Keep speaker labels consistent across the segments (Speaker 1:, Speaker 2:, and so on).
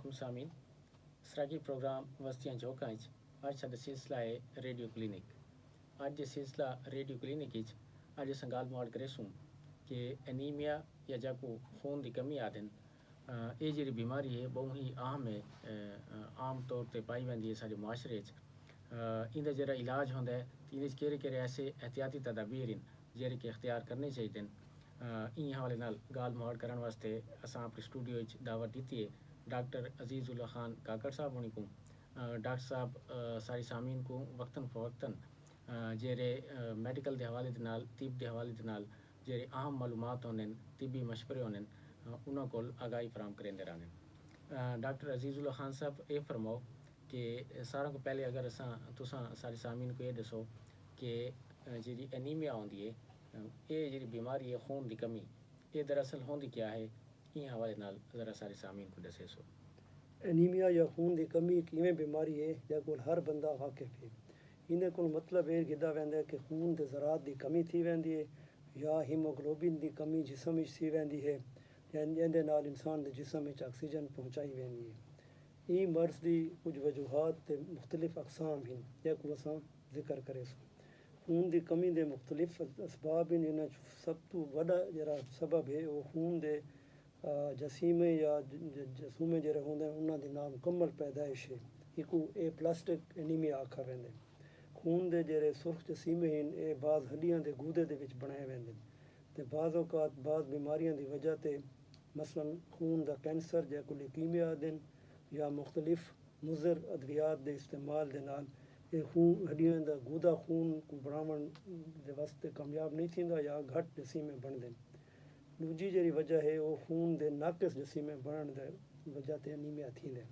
Speaker 1: अलैकुम सामीन सराकी प्रोग्राम वस्तियां चौकां अज साडा सिलसिला है रेडियो क्लिनिक। अज दे सिलसिला रेडियो क्लिनिक अज असां गाल मुआड़ करेसूं कि एनीमिया या जाको खून की कमी आदन ये जी बीमारी है बहुत ही आम है, आम तौर पर पाई वेंदी है साडे मुआशरे इंदा जरा इलाज होंदा है इहदे केड़े केड़े ऐसे एहतियाती तदाबीर जेह्ड़े कि इख्तियार करने चाहिए इन हवाले नाल गाल मुआड़ करन वास्ते असां अपने स्टूडियो दावत दी है डॉक्टर अजीज़ुल्लाह खान काकड़ साहब होनी को। डॉक्टर साहब सारी सामीन को वक्तन फ़वक्तन जेरे मेडिकल के हवाले दे नाल तिब के हवाले दे नाल जेरे अहम मालूमात होने तिबी मशवरे होने उन्होंने को आगाही फराम करेंदे रहने। डॉक्टर अजीज़ुल्लाह खान साहब ये फरमाओ कि सारों को पहले अगर असां तुसां सारी सामीन को ये दसो कि जी एनीमिया होंदी है ये जी बीमारी है खून की कमी ये दरअसल होंदी क्या है इन हवाले नाल ज़रा सारी सामीन को दसे सो।
Speaker 2: एनीमिया या खून की कमी एक इवें बीमारी है या कोल हर बंदा वाकिफ है। इन्हें को मतलब ये गिदा वेंदा है कि खून के ज़रात की कमी थी वेंदी है या हीमोग्लोबिन की कमी जिसम में थी वेंदी है या जिंदे नाल इंसान के जिसम में ऑक्सीजन पहुँचाई वेंदी है। ई मर्ज़ की कुछ वजूहात ते मुख्तलिफ अकसाम हैं या को असां जिक्र करे सो। खून की कमी के मुख्तलिफ असबाब हैं इन्हें सब तो वड़ा जरा सबब है वो खून के जसीमे या जसूमे ਜਿਹੜੇ ਹੁੰਦੇ ਉਹਨਾਂ ਦੀ ਨਾਮੁਕੰਮਲ ਪੈਦਾਇਸ਼ ਹੈ ਇੱਕੋ ਇਹ ਪਲਾਸਟਿਕ ਐਨੀਮੀਆ ਆਖਾ ਵੈਂਦੇ। खून ਦੇ ਜਿਹੜੇ ਸੁਰਖ ਜਸੀਮੇ ਹਨ ਇਹ ਬਾਜ਼ ਹੱਡੀਆਂ ਦੇ ਗੂਦੇ ਦੇ ਵਿੱਚ ਬਣਾਏ ਵੈਂਦੇ ਤੇ ਬਾਜ਼ ਔਕਾਤ ਬਾਜ਼ ਬਿਮਾਰੀਆਂ ਦੀ ਵਜ੍ਹਾ ਤੇ ਮਸਲਨ खून ਦਾ ਕੈਂਸਰ ਜਾਂ ਕੋਈ ਲੀਕੀਮੀਆ ਦੇ ਜਾਂ ਮੁxtਲਿਫ ਮੁਜ਼ਰ ਅਦਵਿਆਤ ਦੇ ਇਸਤੇਮਾਲ ਦੇ ਨਾਲ ਇਹ खून ਹੱਡੀਆਂ ਦਾ ਗੂਦਾ खून को ਬਣਾਉਣ ਦੇ ਵਾਸਤੇ ਕਾਮਯਾਬ ਨਹੀਂ ਥੀਂਦਾ ਜਾਂ ਘੱਟ ਜਸੀਮੇ ਬਣਦੇ। दूजी जी वजह है वो खून के नाक़िस जसीमे बनण की वजह से एनीमिया थींदे।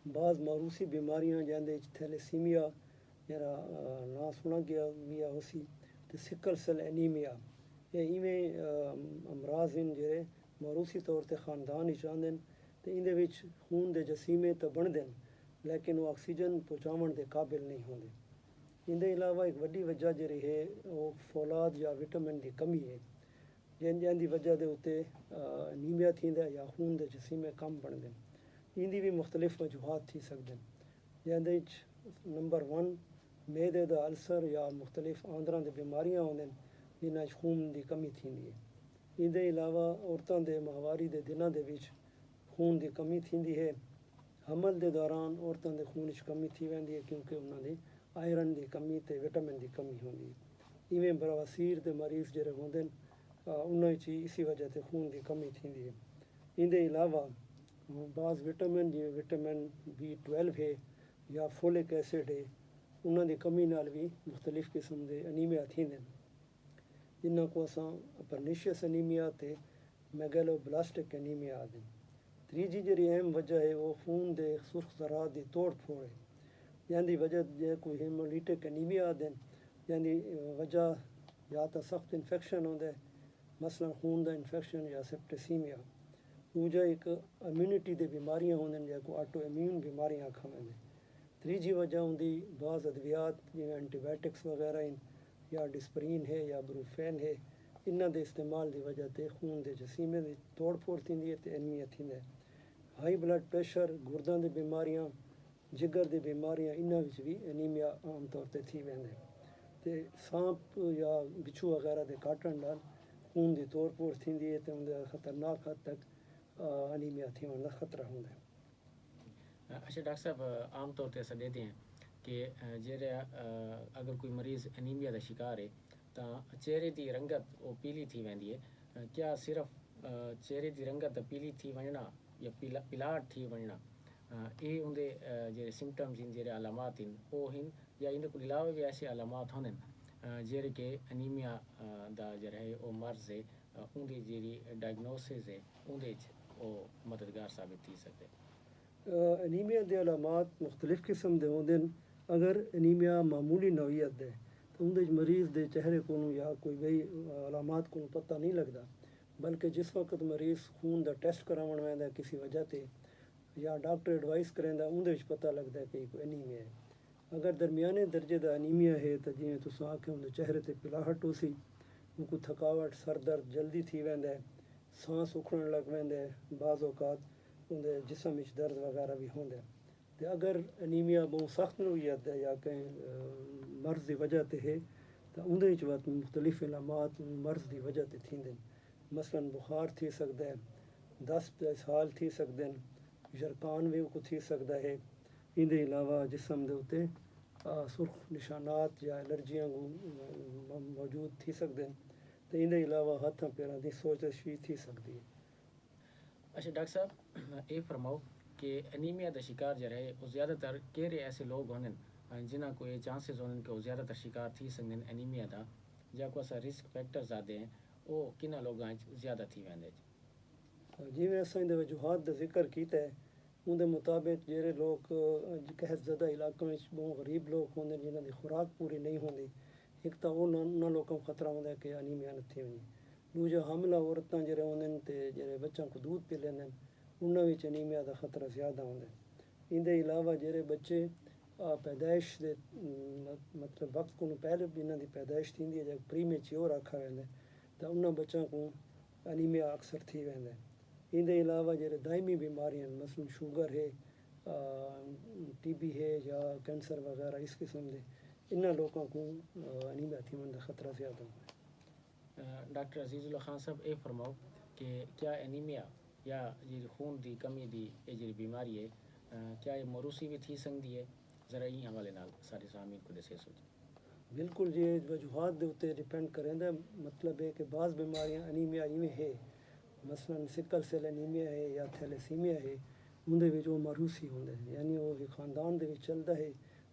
Speaker 2: बाज़ मौरूसी बीमारियां जैसे थैलेसीमिया जरा ना सुना गया मिया होसी तो सिकल सेल एनीमिया ये इवें अमराज हैं जेरे मौरूसी तौर पर ख़ानदान ही आंदे तो इहदे विच खून के जसीमे तो बनते लेकिन वो ऑक्सीजन पहुँचावन के काबिल नहीं होंगे। इनके अलावा एक वड्डी वजह जी है वो फौलाद या विटामिन की कमी है जिंदी वजह के उत्ते एनीमिया थींदा या खून के जसीमे कम बनते इनकी भी मुख्तलिफ वजूहात थी सकते जिंदे नंबर 1 मैदे का अल्सर या मुख्तलिफ आंदरां की बीमारियां होंदे जिन्हां खून की कमी थींदी है। इनके अलावा औरतों के माहवारी के दिनों के विच खून की कमी थींदी है। हमल के दौरान औरतों के खून की कमी थी वेंदी है क्योंकि उन्होंने आयरन की कमी तो विटामिन की कमी होंदी है। इवें बवासीर के मरीज़ जिहड़े होंदे उन्हें इसी वजह से खून की कमी थींदी है। इनके अलावा बाज़ विटामिन जी विटामिन B12 है या फोलिक एसिड है उन्होंने कमी नाल भी मुख्तलिफ किस्म के एनीमिया थींदे जिन्हां को असां परनीशियस एनीमिया ते मेगैलोब्लास्टिक एनीमिया आखदे। तीजी जी अहम वजह है वो खून के सुर्ख ज़रात की तोड़ फोड़ है जिंदी वजह कोई हेमोलिटिक एनीमिया आखदे जिंदी वजह या तो सख्त इन्फेक्शन होंदा है मसलन खून का इन्फेक्शन या सेप्टिसीमिया। दूजा एक इम्यूनिटी की बीमारियां होंदे जिनको ऑटो इम्यून बीमारियां आखा वेंदे। तीजी वजह होंदी बाज़ अद्वियात जिवें एंटीबायोटिक्स वगैरह या डिस्परीन है या ब्रूफेन है इन्हां दे इस्तेमाल की वजह से खून के जसीमे की तोड़ फोड़ थींदी है तो एनीमिया थींदा है। हाई ब्लड प्रेशर गुर्दां की बीमारियां जिगर की बीमारियां इन्हां विच भी एनीमिया आम तौर पर थी वेंदे ते सांप या बिच्छू वगैरह के काटण नाल खून की तोड़ फोड़ थींदी है तो उनका खतरनाक हद तक एनीमिया थियण का खतरा होंदा है।
Speaker 1: अच्छा डॉक्टर साहब आम तौर पर ऐसा देते हैं कि जेरे अगर कोई मरीज़ एनीमिया का शिकार है तो चेहरे की रंगत वो पीली थी वेंदी है क्या सिर्फ चेहरे की रंगत पीली थी वञना या पिलाहट थी वञना ये उनके जे सिम्टम्स हैं जेरे अलामात हैं वो हैं या इन को अलावा भी ऐसे अलामात होंगे जेरे के एनीमिया दा जरा है वो मर्ज़ है उनकी जी डायग्नोसिस है उनके वो मददगार साबित थी सकते।
Speaker 2: एनीमिया के अलामात मुख्तलिफ किस्म के होंदे अगर एनीमिया मामूली नौीयत दे तो उनके मरीज़ के चेहरे को या कोई बई अलामात को पता नहीं लगता बल्कि जिस वक्त मरीज़ खून का टेस्ट करावन वेंदा किसी वजह से या डॉक्टर एडवाइस करेंदा उनके पता लगता है कि कोई एनीमिया है। अगर दरमियाने दर्जे का एनीमिया है तो जिवें तुसीं आखे उनके चेहरे ते पिलाहट हो सी उनको थकावट सर दर्द जल्दी थी वेंदा है सांस उखड़न लग वेंदा है बाज़ औकात ਉਹਦੇ ਜਿਸਮ ਵਿੱਚ ਦਰਦ ਵਗੈਰਾ ਵੀ ਹੁੰਦਾ ਤੇ ਅਗਰ ਅਨੀਮੀਆ ਬਹੁਤ ਸਖਤ ਨੌਈਅਤ ਹੈ ਜਾਂ ਕਹੀਂ ਮਰਜ਼ ਦੀ ਵਜ੍ਹਾ ਤੇ ਹੈ ਤਾਂ ਉਹਦੇ ਵਿੱਚ ਬਾਤ ਮੁਖਤਲਿਫ ਇਲਾਮਾਤ ਮਰਜ਼ ਦੀ ਵਜ੍ਹਾ ਤੇ ਥींदे मसलन बुखार थी सकता है 10 साल थी सकते हैं जरकान भी को थी सकता है इनके अलावा जिसम के उत्ते सुर्ख निशानात या एलर्जियां मौजूद थी सकते हैं तो इनके अलावा हाथों पैरों की सोच तशवीश थी सकती है
Speaker 1: अच्छा डॉक्टर साहब ये फरमाओ कि एनीमिया का शिकार जो है वो ज़्यादातर केरे ऐसे लोग होने जिन्हें को ये चांसेस होने कि वो ज़्यादातर शिकार थी सकते हैं एनीमिया का या कोई सा रिस्क फैक्टर ज़्यादा हैं वो किन्ना लोगों ज़्यादा थी वेंदे
Speaker 2: जिवें असां इहदे वजूहात दा जिक्र कीता है उनके मुताबिक जेह्ड़े लोग कहत ज़दा इलाकों में बहुत गरीब लोग होंदे जिन्हां दी खुराक पूरी नहीं होंदी एक तो उन्हां लोगों को खतरा होंदा है कि अनीमिया न थी वञे दूजा हमला औरतां जेह्ड़े होंदे न ते जेह्ड़े बच्चां को दूध पी लैंदे न उन्हां विच अनीमिया दा खतरा ज़्यादा होंदा है इनके अलावा जेह्ड़े बच्चे पैदाइश दे मतलब वक्त को पहले जिन्हां दी पैदाइश थींदी है जां प्रीमेच्योर आखा वेंदा है तो उन्हां बच्चों को अनीमिया अक्सर थी वेंदा है इनके अलावा जेह्ड़े दायमी बीमारियां मसलन शुगर है टीबी है या कैंसर वगैरह इस किस्म के इन्हां लोगों को अनीमिया थी वञण दा खतरा ज़्यादा होंदा है
Speaker 1: डॉक्टर अजीज़ुल्लाह खान साहब ये फरमाओ कि क्या एनीमिया या जी खून की कमी की ये जी बीमारी है क्या ये मरूसी भी थी सकती है ज़रा ई हवाले नाल सारे सामीन को दसे सोच
Speaker 2: बिल्कुल जी वजूहात के उत्ते डिपेंड करेंदा मतलब है कि बाज़ बीमारियां अनीमिया इवें है मसलन सिकल सेल एनीमिया है या थैलेसीमिया है उनके विच वो मरूसी होंदे यानी वो एक खानदान दे विच चलदा है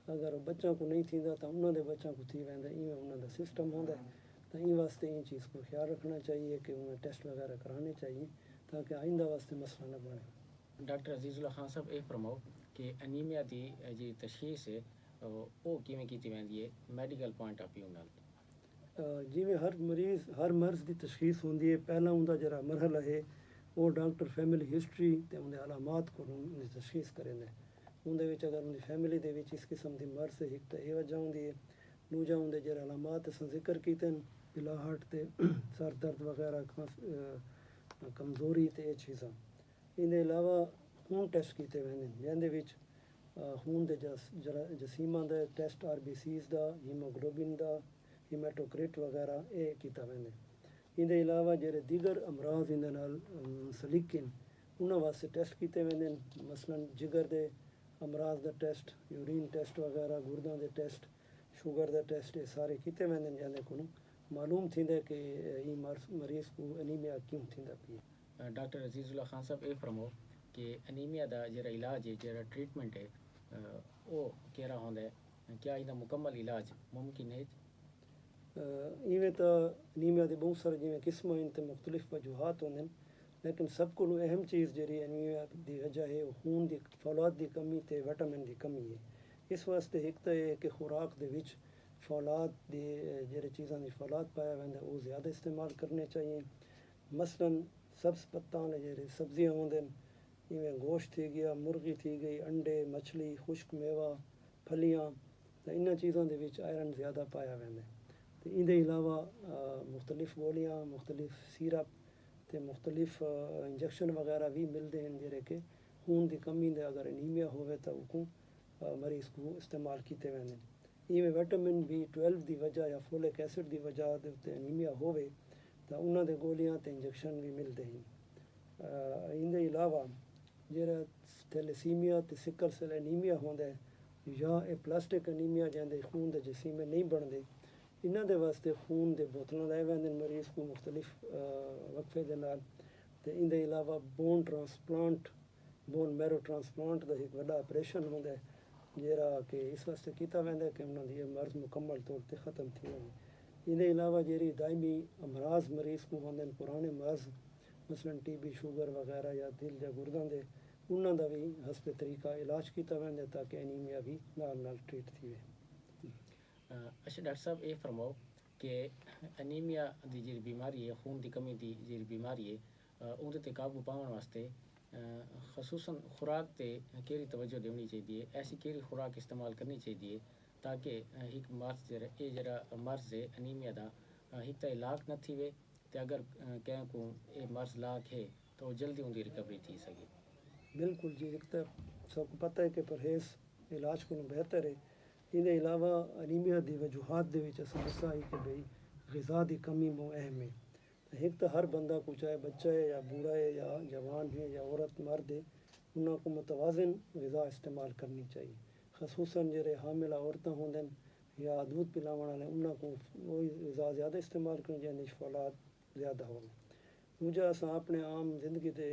Speaker 2: अगर बच्चों को नहीं थींदा तो उन्हां दे बच्चों को थी वेंदा इवें उन्हां दा सिस्टम होंदा है तो इन वास्ते इन चीज़ को ख्याल रखना चाहिए कि उन्हें टेस्ट वगैरह कराने चाहिए ताकि आइंदा वास्ते मसला न बने
Speaker 1: डॉक्टर अजीज़ुल्लाह खान साहब ये फरमाओ कि एनीमिया की जी तशखीस है वो किवें कीती वेंदी है मैडिकल पॉइंट ऑफ व्यू नाल
Speaker 2: जिवें हर मर्ज़ की तशखीस होंदी है पहला उनका जरा मरहला है वो डॉक्टर फैमिली हिस्ट्री ते उनके अलामात को उनकी तशखीस करेंदा है उनके विच अगर उनकी फैमिली दे विच इस किस्म की मर्ज़ है एक तो ये वजह होंदी है दूजा उनके जरा अलामात असां जिक्र कीते न पिलाहट ते सर दर्द वगैरह कमज़ोरी ते ये चीज़ां इनके अलावा खून टेस्ट किए वेंदे न जिंदे विच खून के जसीमां दा टेस्ट RBCs का हीमोग्लोबिन का हीमेटोक्रिट वगैरह ये किया वेंदे इनके अलावा जेह्ड़े दीगर अमराज इंदे नाल सलीके न उन्हां वास्ते टेस्ट किए वेंदे न मसलन जिगर के अमराज का टेस्ट यूरीन टेस्ट वगैरह गुर्दां के टेस्ट शुगर का टेस्ट ये सारे किए वेंदे न जिंदे को मालूम थींदा कि ई मरीज़ को एनीमिया क्यों थींदा पई
Speaker 1: डॉक्टर अजीज़ुल्लाह खान साहब ये फरमाओ कि एनीमिया का जो इलाज है जो ट्रीटमेंट है वो केड़ा होंदा है क्या इसका मुकम्मल इलाज मुमकिन है
Speaker 2: इवें तो एनीमिया के बहुत सारे जिवें किस्म हैं तो मुख्तलिफ वजूहात होंदे लेकिन सब को अहम चीज़ जी एनीमिया की वजह है वो खून की फौलाद की कमी ते विटामिन की कमी है इस वास्ते एक तो है कि खुराक दे विच फौलाद दे जेह्ड़े चीज़ां दी फौलाद पाया वैंदा वो ज़्यादा इस्तेमाल करने चाहिए मसलन सब्ज़ पत्तां वाले जेह्ड़े सब्जियां होंदे न इवें गोश्त थी गया मुर्गी थी गई अंडे मछली खुश्क मेवा फलियां तो इन्हां चीज़ां दे विच आयरन ज़्यादा पाया वैंदा तो इनके अलावा मुख्तलिफ गोलियां मुख्तलिफ सिरप तो मुख्तलिफ इंजैक्शन वगैरह भी मिलते हैं जेह्ड़े कि खून की कमी दे अगर एनीमिया होवे तो उनको मरीज़ को इस्तेमाल किए वेंदे इवें विटामिन B12 की वजह या फोलिक एसिड की वजह के उत्ते एनीमिया होवे तो उन्हां दे गोलियां तो इंजैक्शन भी मिलते हैं इनके अलावा जेह्ड़ा थैलेसीमिया ते सिकल सेल एनीमिया होंदा है या प्लास्टिक एनीमिया जिंदे खून के जसीमे नहीं बनते इन्हां दे वास्ते खून के बोतलां लै वैंदे मरीज़ को मुख्तलिफ वक्फे दे नाल ते इनके अलावा bone transplant bone marrow transplant का एक बड़ा ऑपरेशन होंदा है जेह्ड़ा कि इस वास्ते किया वैंदा कि उन्हां दी मर्ज़ मुकम्मल तौर पर ख़त्म थी वञे इनके अलावा जेह्ड़ी दायमी अमराज मरीज़ को होंदे न पुराने मर्ज़ मसलन TB शुगर वगैरह या दिल या गुर्दां दे उन्हां दा भी हस्ब तरीका इलाज किया वैंदा ताकि एनीमिया भी नाल ट्रीट थी वे
Speaker 1: अच्छा डॉक्टर साहब ये फरमाओ कि एनीमिया की जी बीमारी है खून की कमी की जी बीमारी है उनके ते काबू पाने वास्ते खसूसन खुराक ते केड़ी तवज्जो देनी चाहिए ऐसी केड़ी खुराक इस्तेमाल करनी चाहिए ताकि एक मर्ज़ ये जरा मर्ज़ है एनीमिया का एक तो इलाक न थी वे ते अगर कें को ये मर्ज़ लाक है तो जल्दी उनकी रिकवरी थी सके
Speaker 2: بالکل جی، ایک تو سب کو پتہ ہے کہ پرہیز علاج کو بہتر ہے. ان علاوہ انیمیا دی وجوہات دے وچ اساں دسا ہے کہ بھئی غذا دی کمی بہت اہم ہے. ایک تو ہر بندہ کو چاہے بچہ ہے یا بوڑھا ہے یا جوان ہے یا عورت مرد ہے انہوں کو متوازن غذا استعمال کرنی چاہیے. خصوصاً جڑے حاملہ عورتیں ہوندن یا دودھ پلاون والے انہوں کو وہی غذا زیادہ استعمال کرنی چاہیے جس فولاد زیادہ ہو. دوجا اساں اپنے عام زندگی دے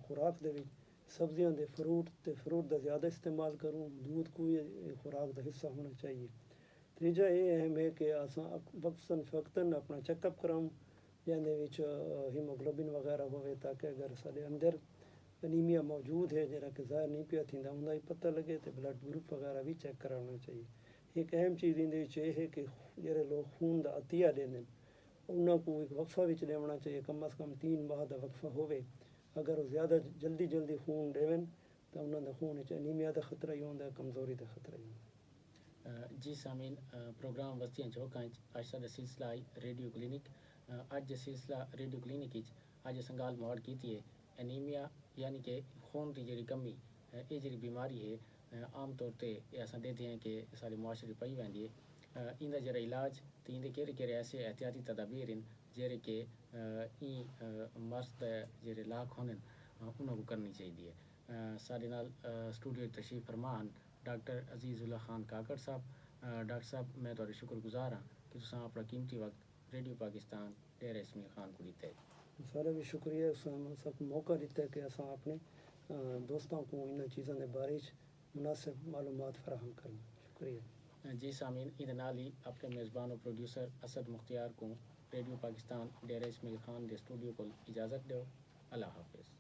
Speaker 2: خوراک دے وچ سبزیاں دے فروٹ دا زیادہ استعمال کروں. دودھ کو خوراک دا حصہ ہونا چاہیے. تیجا یہ اہم ہے کہ اساں وقتاً فوقتاً اپنا چیک اپ کراؤں جہاں وچ ہیموگلوبن وغیرہ ہوئے تاکہ اگر سارے اندر انیمیا موجود ہے جڑا کہ ظاہر نہیں پیا تھیندا اوندا ہی پتہ لگے تو بلڈ گروپ وغیرہ بھی چیک کرانا چاہیے. ایک اہم چیز ان یہ ہے کہ جڑے لوگ خون دا عطیہ دیندے انہوں کو ایک وقفہ وچ دینا چاہیے. کم از کم 3 ماہ دا وقفہ ہوئے. اگر وہ زیادہ جلدی خون دیون تو انہوں دا خون وچ انیمیا دا خطرہ ہی ہوندا ہے، کمزوری دا خطرہ ہی ہوندا.
Speaker 1: جی سامعین، پروگرام وسطیاں چوکاں اج ساڈا سلسلہ ہے ریڈیو کلینک. اج دا سلسلہ ریڈیو کلینک وچ اج اساں گل موڑ کیتی ہے انیمیا یعنی کہ خون دی جڑی کمی. یہ جڑی بیماری ہے عام طور تے اساں دیکھتے ہیں کہ سارے معاشرے پئی ویندی ہے. ان دا جڑا علاج تے ان دے کہڑے ایسے احتیاطی تدابیر ہیں جڑے کہ این مرض دے جڑے لاکھ ہوندے انہاں کو کرنی چاہیے. سارے نال اسٹوڈیو تشریف فرما ہیں ڈاکٹر عزیز اللہ خان کاکڑ صاحب. ڈاکٹر صاحب میں تہاڈے شکر گزار ہاں کہ تساں اپنا قیمتی وقت ریڈیو پاکستان ڈیرہ اسماعیل خان کو دیتا ہے.
Speaker 2: سارا بھی شکریہ سب موقع دیتا ہے کہ اساں اپنے دوستوں کو ان چیزوں کے بارے مناسب معلومات فراہم کریں. شکریہ.
Speaker 1: جی سامعین، ان نال ہی اپنے میزبان و پروڈیوسر اسد مختار کو ریڈیو پاکستان ڈیرہ اسماعیل خان دے اسٹوڈیو کو اجازت دیو. اللہ حافظ.